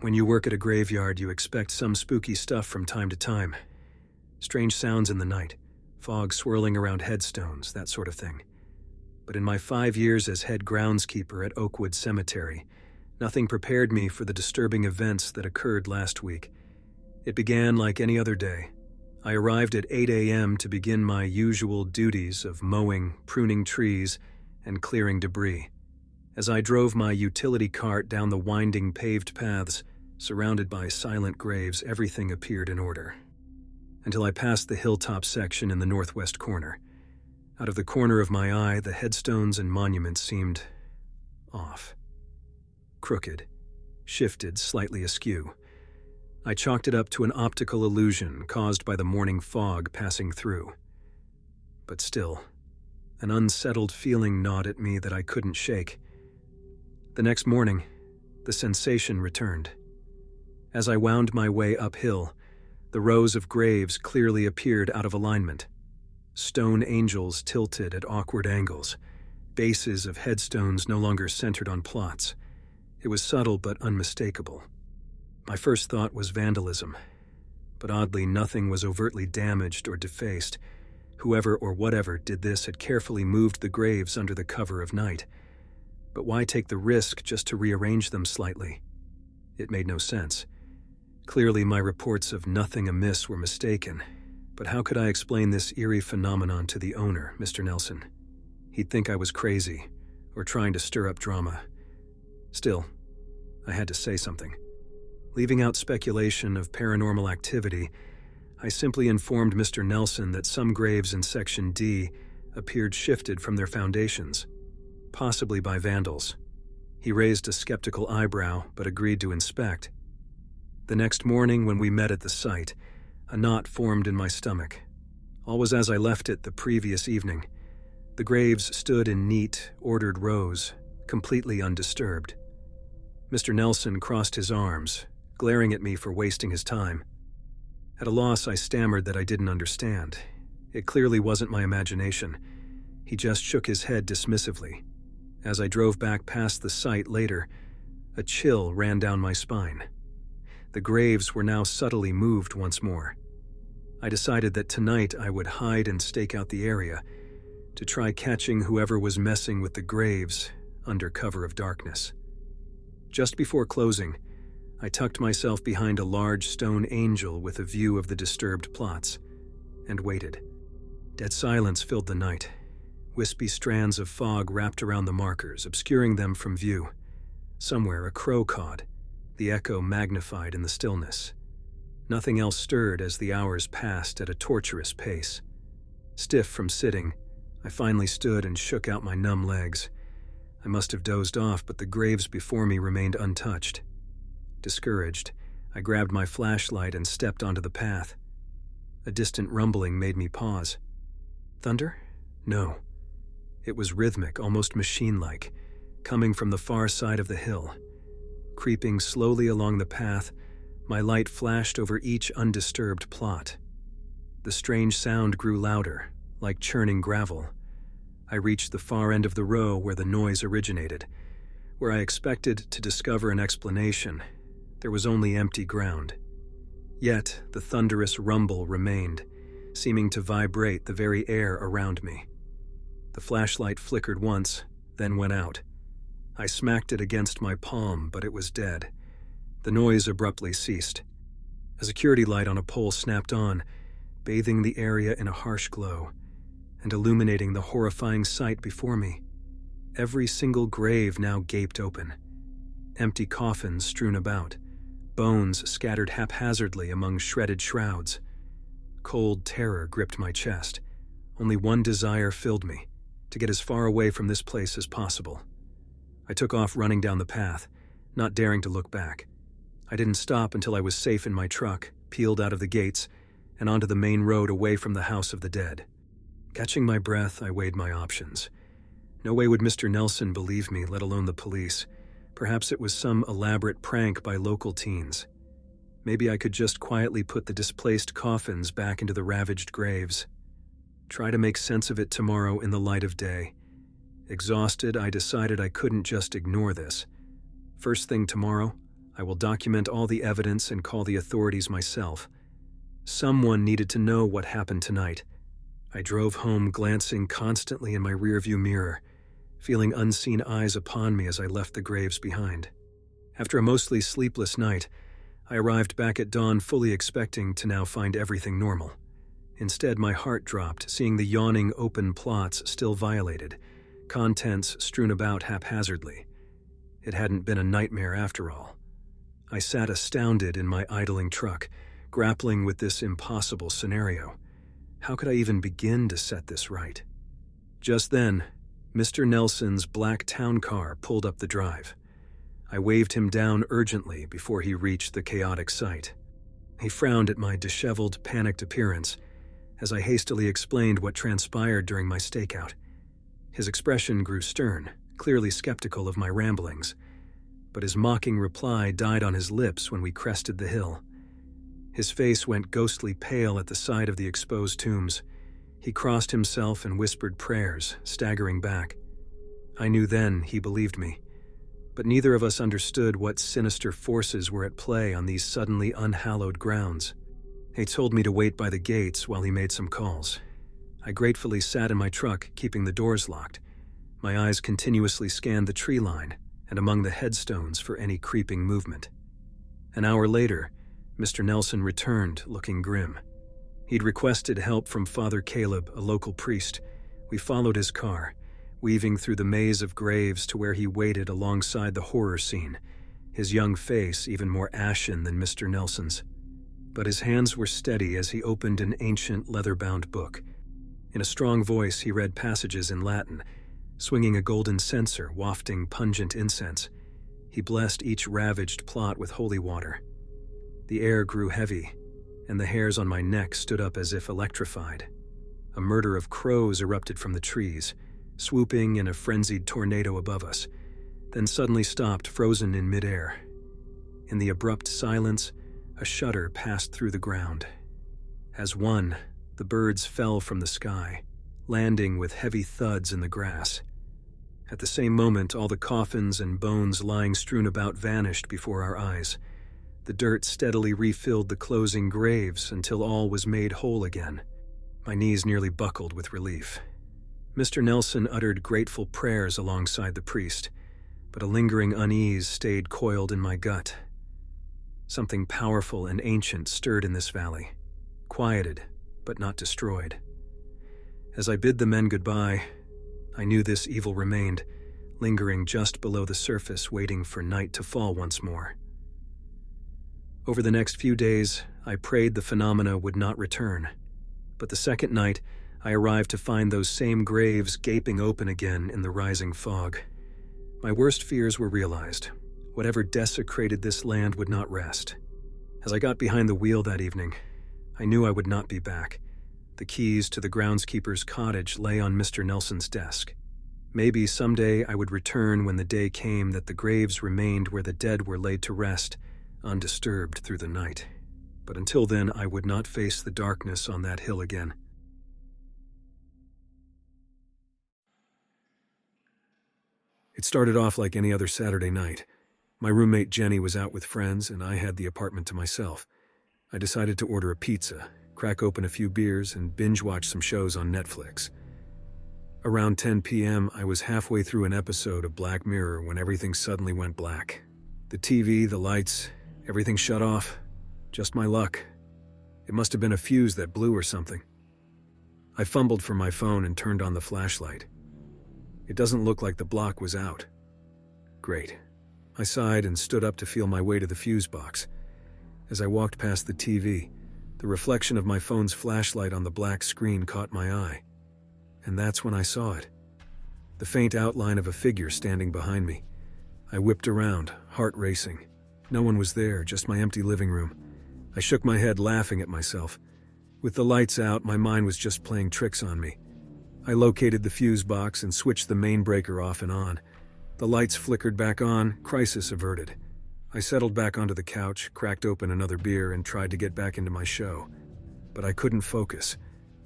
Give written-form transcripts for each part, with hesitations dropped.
When you work at a graveyard, you expect some spooky stuff from time to time. Strange sounds in the night, fog swirling around headstones, that sort of thing. But in my 5 years as head groundskeeper at Oakwood Cemetery, nothing prepared me for the disturbing events that occurred last week. It began like any other day. I arrived at 8 a.m. to begin my usual duties of mowing, pruning trees, and clearing debris. As I drove my utility cart down the winding paved paths, surrounded by silent graves, everything appeared in order. Until I passed the hilltop section in the northwest corner. Out of the corner of my eye, the headstones and monuments seemed off. Crooked, shifted slightly askew. I chalked it up to an optical illusion caused by the morning fog passing through. But still, an unsettled feeling gnawed at me that I couldn't shake. The next morning, the sensation returned. As I wound my way uphill, the rows of graves clearly appeared out of alignment. Stone angels tilted at awkward angles, bases of headstones no longer centered on plots. It was subtle but unmistakable. My first thought was vandalism, but oddly nothing was overtly damaged or defaced. Whoever or whatever did this had carefully moved the graves under the cover of night. But why take the risk just to rearrange them slightly? It made no sense. Clearly my reports of nothing amiss were mistaken, but how could I explain this eerie phenomenon to the owner, Mr. Nelson? He'd think I was crazy, or trying to stir up drama. Still, I had to say something. Leaving out speculation of paranormal activity, I simply informed Mr. Nelson that some graves in Section D appeared shifted from their foundations, possibly by vandals. He raised a skeptical eyebrow, but agreed to inspect. The next morning when we met at the site, a knot formed in my stomach. All was as I left it the previous evening. The graves stood in neat, ordered rows, completely undisturbed. Mr. Nelson crossed his arms, glaring at me for wasting his time. At a loss, I stammered that I didn't understand. It clearly wasn't my imagination. He just shook his head dismissively. As I drove back past the site later, a chill ran down my spine. The graves were now subtly moved once more. I decided that tonight I would hide and stake out the area to try catching whoever was messing with the graves under cover of darkness. Just before closing, I tucked myself behind a large stone angel with a view of the disturbed plots, and waited. Dead silence filled the night. Wispy strands of fog wrapped around the markers, obscuring them from view. Somewhere a crow cawed, the echo magnified in the stillness. Nothing else stirred as the hours passed at a torturous pace. Stiff from sitting, I finally stood and shook out my numb legs. I must have dozed off, but the graves before me remained untouched. Discouraged, I grabbed my flashlight and stepped onto the path. A distant rumbling made me pause. Thunder? No. It was rhythmic, almost machine-like, coming from the far side of the hill. Creeping slowly along the path, my light flashed over each undisturbed plot. The strange sound grew louder, like churning gravel. I reached the far end of the row where the noise originated. Where I expected to discover an explanation, there was only empty ground. Yet the thunderous rumble remained, seeming to vibrate the very air around me. The flashlight flickered once, then went out. I smacked it against my palm, but it was dead. The noise abruptly ceased. A security light on a pole snapped on, bathing the area in a harsh glow, and illuminating the horrifying sight before me. Every single grave now gaped open. Empty coffins strewn about, bones scattered haphazardly among shredded shrouds. Cold terror gripped my chest. Only one desire filled me, to get as far away from this place as possible. I took off running down the path, not daring to look back. I didn't stop until I was safe in my truck, peeled out of the gates, and onto the main road away from the house of the dead. Catching my breath, I weighed my options. No way would Mr. Nelson believe me, let alone the police. Perhaps it was some elaborate prank by local teens. Maybe I could just quietly put the displaced coffins back into the ravaged graves. Try to make sense of it tomorrow in the light of day. Exhausted, I decided I couldn't just ignore this. First thing tomorrow, I will document all the evidence and call the authorities myself. Someone needed to know what happened tonight. I drove home, glancing constantly in my rearview mirror, feeling unseen eyes upon me as I left the graves behind. After a mostly sleepless night, I arrived back at dawn fully expecting to now find everything normal. Instead, my heart dropped, seeing the yawning open plots still violated, contents strewn about haphazardly. It hadn't been a nightmare after all. I sat astounded in my idling truck, grappling with this impossible scenario. How could I even begin to set this right? Just then, Mr. Nelson's black town car pulled up the drive. I waved him down urgently before he reached the chaotic site. He frowned at my disheveled, panicked appearance as I hastily explained what transpired during my stakeout. His expression grew stern, clearly skeptical of my ramblings, but his mocking reply died on his lips when we crested the hill. His face went ghostly pale at the sight of the exposed tombs. He crossed himself and whispered prayers, staggering back. I knew then he believed me, but neither of us understood what sinister forces were at play on these suddenly unhallowed grounds. He told me to wait by the gates while he made some calls. I gratefully sat in my truck, keeping the doors locked. My eyes continuously scanned the tree line and among the headstones for any creeping movement. An hour later, Mr. Nelson returned, looking grim. He'd requested help from Father Caleb, a local priest. We followed his car, weaving through the maze of graves to where he waited alongside the horror scene, his young face even more ashen than Mr. Nelson's. But his hands were steady as he opened an ancient leather-bound book. In a strong voice, he read passages in Latin, swinging a golden censer wafting pungent incense. He blessed each ravaged plot with holy water. The air grew heavy, and the hairs on my neck stood up as if electrified. A murder of crows erupted from the trees, swooping in a frenzied tornado above us, then suddenly stopped, frozen in midair. In the abrupt silence, a shudder passed through the ground. As one, the birds fell from the sky, landing with heavy thuds in the grass. At the same moment, all the coffins and bones lying strewn about vanished before our eyes. The dirt steadily refilled the closing graves until all was made whole again. My knees nearly buckled with relief. Mr. Nelson uttered grateful prayers alongside the priest, but a lingering unease stayed coiled in my gut. Something powerful and ancient stirred in this valley, quieted but not destroyed. As I bid the men goodbye, I knew this evil remained, lingering just below the surface, waiting for night to fall once more. Over the next few days, I prayed the phenomena would not return, but the second night, I arrived to find those same graves gaping open again in the rising fog. My worst fears were realized. Whatever desecrated this land would not rest. As I got behind the wheel that evening, I knew I would not be back. The keys to the groundskeeper's cottage lay on Mr. Nelson's desk. Maybe someday I would return when the day came that the graves remained where the dead were laid to rest, undisturbed through the night. But until then, I would not face the darkness on that hill again. It started off like any other Saturday night. My roommate Jenny was out with friends, and I had the apartment to myself. I decided to order a pizza, crack open a few beers, and binge-watch some shows on Netflix. Around 10 p.m., I was halfway through an episode of Black Mirror when everything suddenly went black. The TV, the lights, everything shut off. Just my luck. It must have been a fuse that blew or something. I fumbled for my phone and turned on the flashlight. It doesn't look like the block was out. Great. I sighed and stood up to feel my way to the fuse box. As I walked past the TV, the reflection of my phone's flashlight on the black screen caught my eye. And that's when I saw it. The faint outline of a figure standing behind me. I whipped around, heart racing. No one was there, just my empty living room. I shook my head, laughing at myself. With the lights out, my mind was just playing tricks on me. I located the fuse box and switched the main breaker off and on. The lights flickered back on, crisis averted. I settled back onto the couch, cracked open another beer, and tried to get back into my show. But I couldn't focus.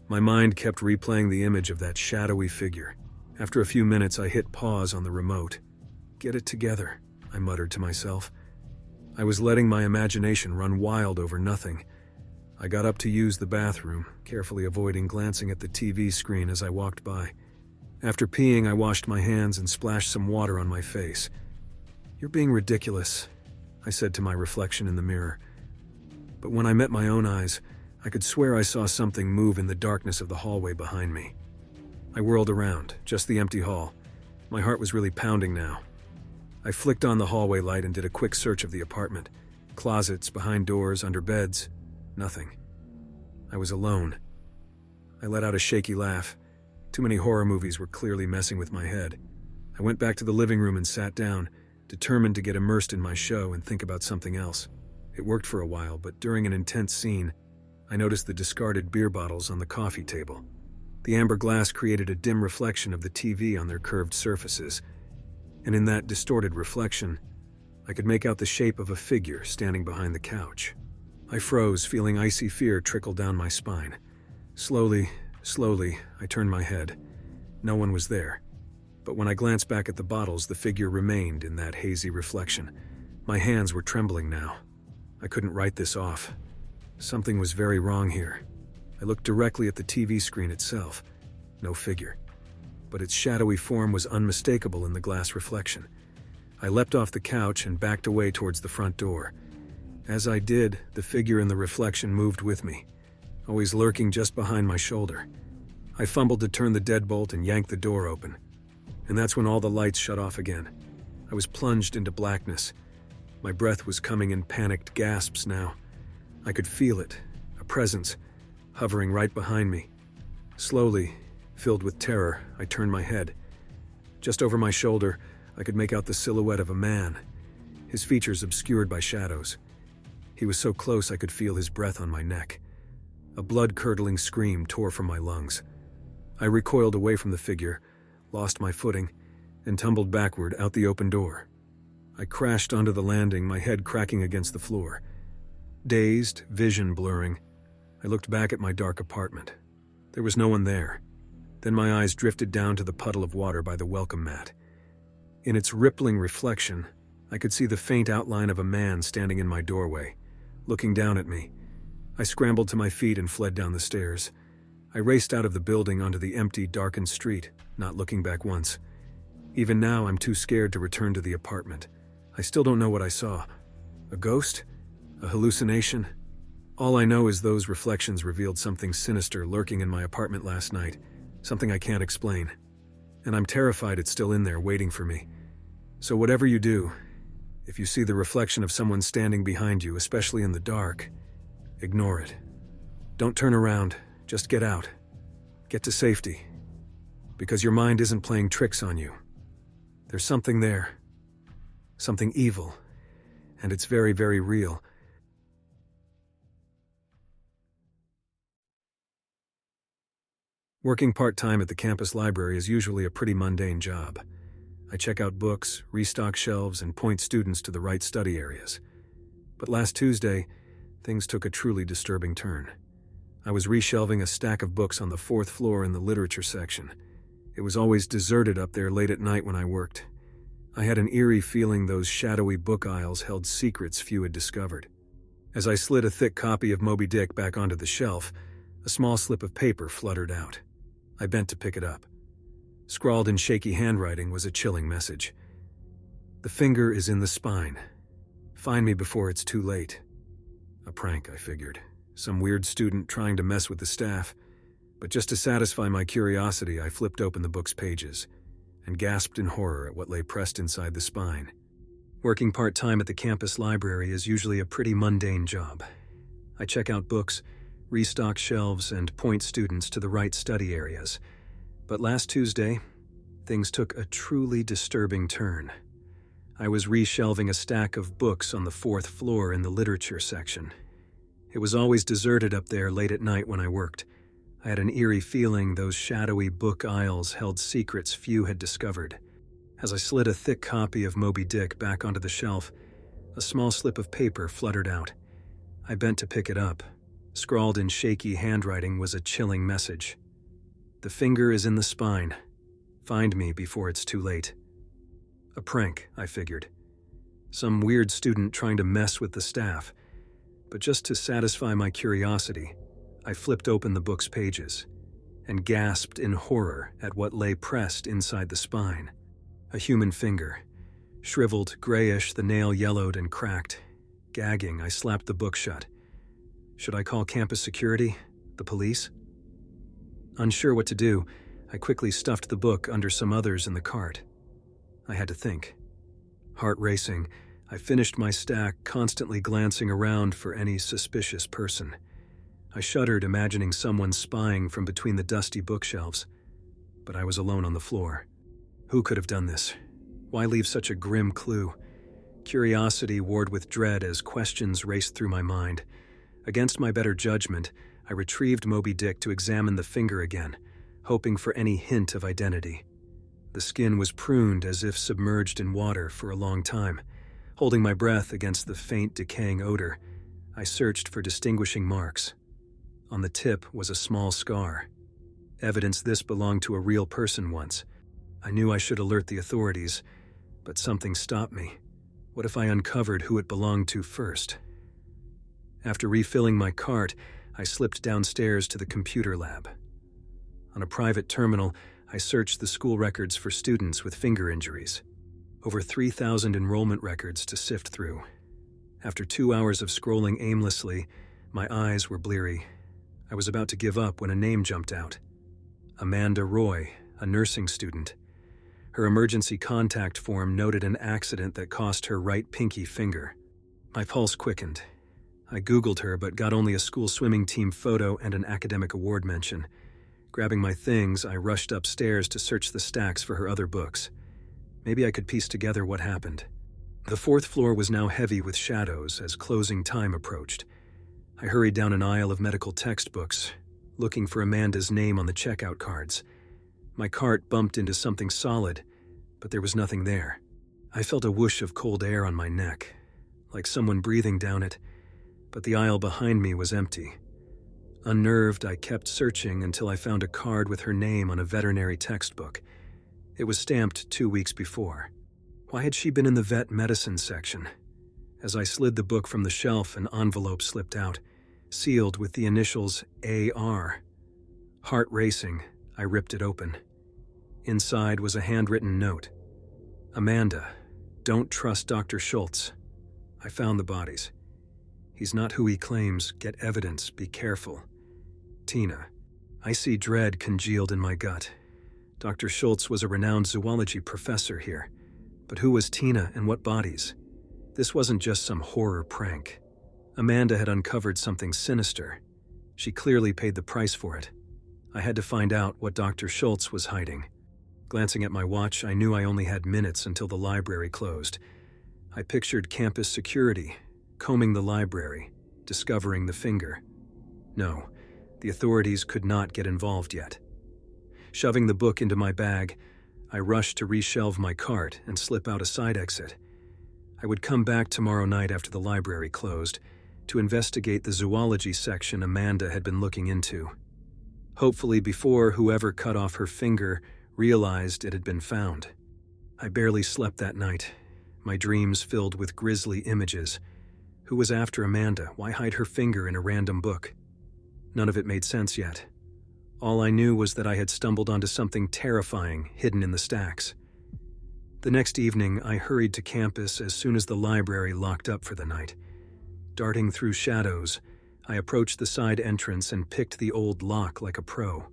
My mind kept replaying the image of that shadowy figure. After a few minutes, I hit pause on the remote. Get it together, I muttered to myself. I was letting my imagination run wild over nothing. I got up to use the bathroom, carefully avoiding glancing at the TV screen as I walked by. After peeing, I washed my hands and splashed some water on my face. "You're being ridiculous," I said to my reflection in the mirror. But when I met my own eyes, I could swear I saw something move in the darkness of the hallway behind me. I whirled around, just the empty hall. My heart was really pounding now. I flicked on the hallway light and did a quick search of the apartment. Closets, behind doors, under beds. Nothing. I was alone. I let out a shaky laugh. Too many horror movies were clearly messing with my head. I went back to the living room and sat down, determined to get immersed in my show and think about something else. It worked for a while, but during an intense scene, I noticed the discarded beer bottles on the coffee table. The amber glass created a dim reflection of the TV on their curved surfaces, and in that distorted reflection, I could make out the shape of a figure standing behind the couch. I froze, feeling icy fear trickle down my spine. Slowly, I turned my head. No one was there. But when I glanced back at the bottles, the figure remained in that hazy reflection. My hands were trembling now. I couldn't write this off. Something was very wrong here. I looked directly at the TV screen itself. No figure. But its shadowy form was unmistakable in the glass reflection. I leapt off the couch and backed away towards the front door. As I did, the figure in the reflection moved with me, always lurking just behind my shoulder. I fumbled to turn the deadbolt and yanked the door open. And that's when all the lights shut off again. I was plunged into blackness. My breath was coming in panicked gasps now. I could feel it, a presence, hovering right behind me. Slowly, filled with terror, I turned my head. Just over my shoulder, I could make out the silhouette of a man, his features obscured by shadows. He was so close I could feel his breath on my neck. A blood-curdling scream tore from my lungs. I recoiled away from the figure, lost my footing, and tumbled backward out the open door. I crashed onto the landing, my head cracking against the floor. Dazed, vision blurring, I looked back at my dark apartment. There was no one there. Then my eyes drifted down to the puddle of water by the welcome mat. In its rippling reflection, I could see the faint outline of a man standing in my doorway, looking down at me. I scrambled to my feet and fled down the stairs. I raced out of the building onto the empty, darkened street, not looking back once. Even now, I'm too scared to return to the apartment. I still don't know what I saw. A ghost? A hallucination? All I know is those reflections revealed something sinister lurking in my apartment last night, something I can't explain. And I'm terrified it's still in there waiting for me. So whatever you do, if you see the reflection of someone standing behind you, especially in the dark, ignore it. Don't turn around, just get out. Get to safety. Because your mind isn't playing tricks on you. There's something there. Something evil. And it's very, very real. Working part-time at the campus library is usually a pretty mundane job. I check out books, restock shelves, and point students to the right study areas. But last Tuesday, things took a truly disturbing turn. I was reshelving a stack of books on the 4th floor in the literature section. It was always deserted up there late at night when I worked. I had an eerie feeling those shadowy book aisles held secrets few had discovered. As I slid a thick copy of Moby Dick back onto the shelf, a small slip of paper fluttered out. I bent to pick it up. Scrawled in shaky handwriting was a chilling message. "The finger is in the spine. Find me before it's too late." A prank, I figured. Some weird student trying to mess with the staff. But just to satisfy my curiosity, I flipped open the book's pages and gasped in horror at what lay pressed inside the spine. Working part-time at the campus library is usually a pretty mundane job. I check out books, restock shelves, and point students to the right study areas. But last Tuesday, things took a truly disturbing turn. I was reshelving a stack of books on the 4th floor in the literature section. It was always deserted up there late at night when I worked. I had an eerie feeling those shadowy book aisles held secrets few had discovered. As I slid a thick copy of Moby Dick back onto the shelf, a small slip of paper fluttered out. I bent to pick it up. Scrawled in shaky handwriting was a chilling message. "The finger is in the spine. Find me before it's too late." A prank, I figured. Some weird student trying to mess with the staff. But just to satisfy my curiosity, I flipped open the book's pages and gasped in horror at what lay pressed inside the spine. A human finger. Shriveled, grayish, the nail yellowed and cracked. Gagging, I slapped the book shut. Should I call campus security? The police? Unsure what to do, I quickly stuffed the book under some others in the cart. I had to think. Heart racing, I finished my stack, constantly glancing around for any suspicious person. I shuddered, imagining someone spying from between the dusty bookshelves. But I was alone on the floor. Who could have done this? Why leave such a grim clue? Curiosity warred with dread as questions raced through my mind. Against my better judgment, I retrieved Moby Dick to examine the finger again, hoping for any hint of identity. The skin was pruned as if submerged in water for a long time. Holding my breath against the faint, decaying odor, I searched for distinguishing marks. On the tip was a small scar. Evidence this belonged to a real person once. I knew I should alert the authorities, but something stopped me. What if I uncovered who it belonged to first? After refilling my cart, I slipped downstairs to the computer lab. On a private terminal, I searched the school records for students with finger injuries. Over 3,000 enrollment records to sift through. After 2 hours of scrolling aimlessly, my eyes were bleary. I was about to give up when a name jumped out. Amanda Roy, a nursing student. Her emergency contact form noted an accident that cost her right pinky finger. My pulse quickened. I Googled her but got only a school swimming team photo and an academic award mention. Grabbing my things, I rushed upstairs to search the stacks for her other books. Maybe I could piece together what happened. The 4th floor was now heavy with shadows as closing time approached. I hurried down an aisle of medical textbooks, looking for Amanda's name on the checkout cards. My cart bumped into something solid, but there was nothing there. I felt a whoosh of cold air on my neck, like someone breathing down it, but the aisle behind me was empty. Unnerved, I kept searching until I found a card with her name on a veterinary textbook. It was stamped 2 weeks before. Why had she been in the vet medicine section? As I slid the book from the shelf, an envelope slipped out, sealed with the initials AR. Heart racing, I ripped it open. Inside was a handwritten note. Amanda, don't trust Dr. Schultz. I found the bodies. He's not who he claims. Get evidence. Be careful. Tina. I see dread congealed in my gut. Dr. Schultz was a renowned zoology professor here. But who was Tina and what bodies? This wasn't just some horror prank. Amanda had uncovered something sinister. She clearly paid the price for it. I had to find out what Dr. Schultz was hiding. Glancing at my watch, I knew I only had minutes until the library closed. I pictured campus security, combing the library, discovering the finger. No, the authorities could not get involved yet. Shoving the book into my bag, I rushed to reshelve my cart and slip out a side exit. I would come back tomorrow night after the library closed to investigate the zoology section Amanda had been looking into. Hopefully before whoever cut off her finger realized it had been found. I barely slept that night, my dreams filled with grisly images. Who was after Amanda? Why hide her finger in a random book? None of it made sense yet. All I knew was that I had stumbled onto something terrifying hidden in the stacks. The next evening, I hurried to campus as soon as the library locked up for the night. Darting through shadows, I approached the side entrance and picked the old lock like a pro.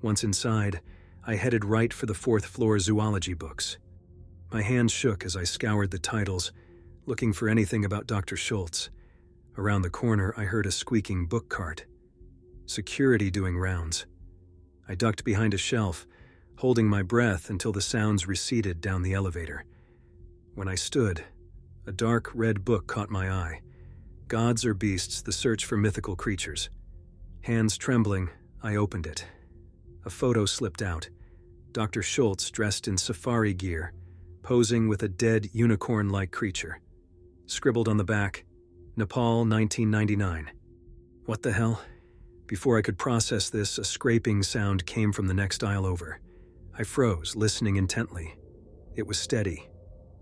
Once inside, I headed right for the 4th floor zoology books. My hands shook as I scoured the titles, looking for anything about Dr. Schultz. Around the corner, I heard a squeaking book cart. Security doing rounds. I ducked behind a shelf, holding my breath until the sounds receded down the elevator. When I stood, a dark red book caught my eye. Gods or Beasts, the Search for Mythical Creatures. Hands trembling, I opened it. A photo slipped out. Dr. Schultz dressed in safari gear, posing with a dead unicorn-like creature. Scribbled on the back, Nepal, 1999. What the hell? Before I could process this, a scraping sound came from the next aisle over. I froze, listening intently. It was steady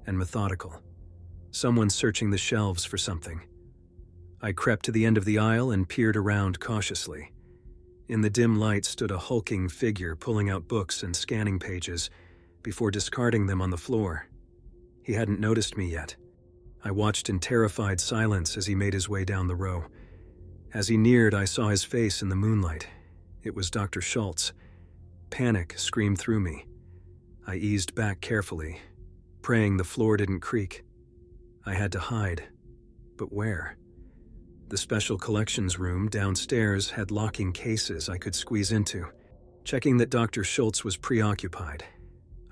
and methodical. Someone searching the shelves for something. I crept to the end of the aisle and peered around cautiously. In the dim light stood a hulking figure pulling out books and scanning pages before discarding them on the floor. He hadn't noticed me yet. I watched in terrified silence as he made his way down the row. As he neared, I saw his face in the moonlight. It was Dr. Schultz. Panic screamed through me. I eased back carefully, praying the floor didn't creak. I had to hide. But where? The special collections room downstairs had locking cases I could squeeze into. Checking that Dr. Schultz was preoccupied,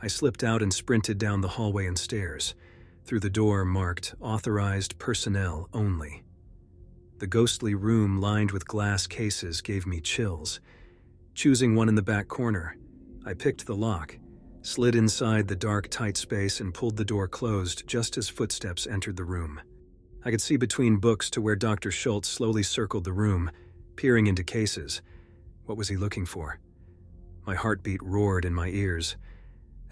I slipped out and sprinted down the hallway and stairs, through the door marked "Authorized Personnel Only." The ghostly room lined with glass cases gave me chills. Choosing one in the back corner, I picked the lock, slid inside the dark, tight space, and pulled the door closed just as footsteps entered the room. I could see between books to where Dr. Schultz slowly circled the room, peering into cases. What was he looking for? My heartbeat roared in my ears.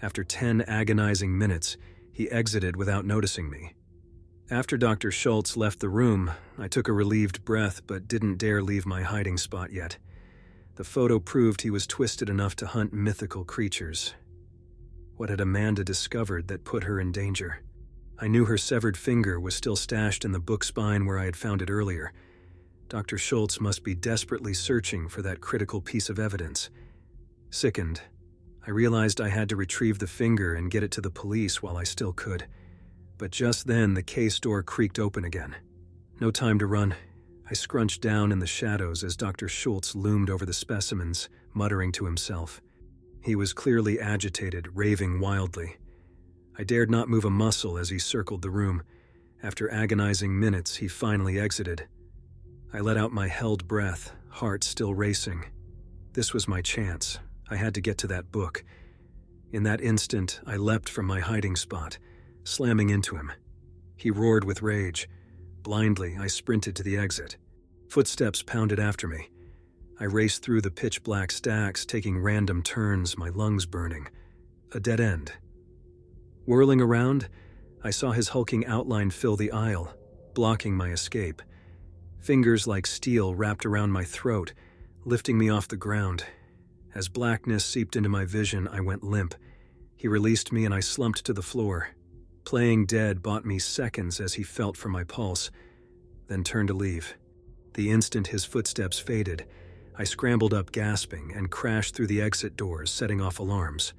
After 10 agonizing minutes, he exited without noticing me. After Dr. Schultz left the room, I took a relieved breath but didn't dare leave my hiding spot yet. The photo proved he was twisted enough to hunt mythical creatures. What had Amanda discovered that put her in danger? I knew her severed finger was still stashed in the book spine where I had found it earlier. Dr. Schultz must be desperately searching for that critical piece of evidence. Sickened, I realized I had to retrieve the finger and get it to the police while I still could. But just then, the case door creaked open again. No time to run. I scrunched down in the shadows as Dr. Schultz loomed over the specimens, muttering to himself. He was clearly agitated, raving wildly. I dared not move a muscle as he circled the room. After agonizing minutes, he finally exited. I let out my held breath, heart still racing. This was my chance. I had to get to that book. In that instant, I leapt from my hiding spot, slamming into him. He roared with rage. Blindly, I sprinted to the exit. Footsteps pounded after me. I raced through the pitch-black stacks, taking random turns, my lungs burning. A dead end. Whirling around, I saw his hulking outline fill the aisle, blocking my escape. Fingers like steel wrapped around my throat, lifting me off the ground. As blackness seeped into my vision, I went limp. He released me and I slumped to the floor. Playing dead bought me seconds as he felt for my pulse, then turned to leave. The instant his footsteps faded, I scrambled up gasping and crashed through the exit doors, setting off alarms.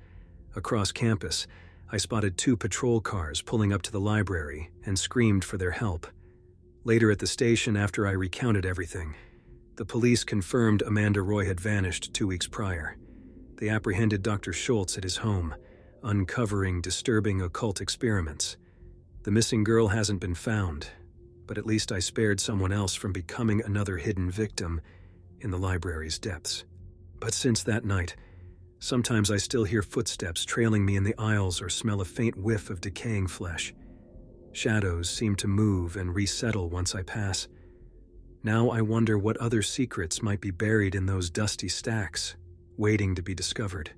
Across campus, I spotted 2 patrol cars pulling up to the library and screamed for their help. Later at the station, after I recounted everything, the police confirmed Amanda Roy had vanished 2 weeks prior. They apprehended Dr. Schultz at his home, uncovering disturbing occult experiments. The missing girl hasn't been found, but at least I spared someone else from becoming another hidden victim in the library's depths. But since that night, sometimes I still hear footsteps trailing me in the aisles or smell a faint whiff of decaying flesh. Shadows seem to move and resettle once I pass. Now I wonder what other secrets might be buried in those dusty stacks, waiting to be discovered.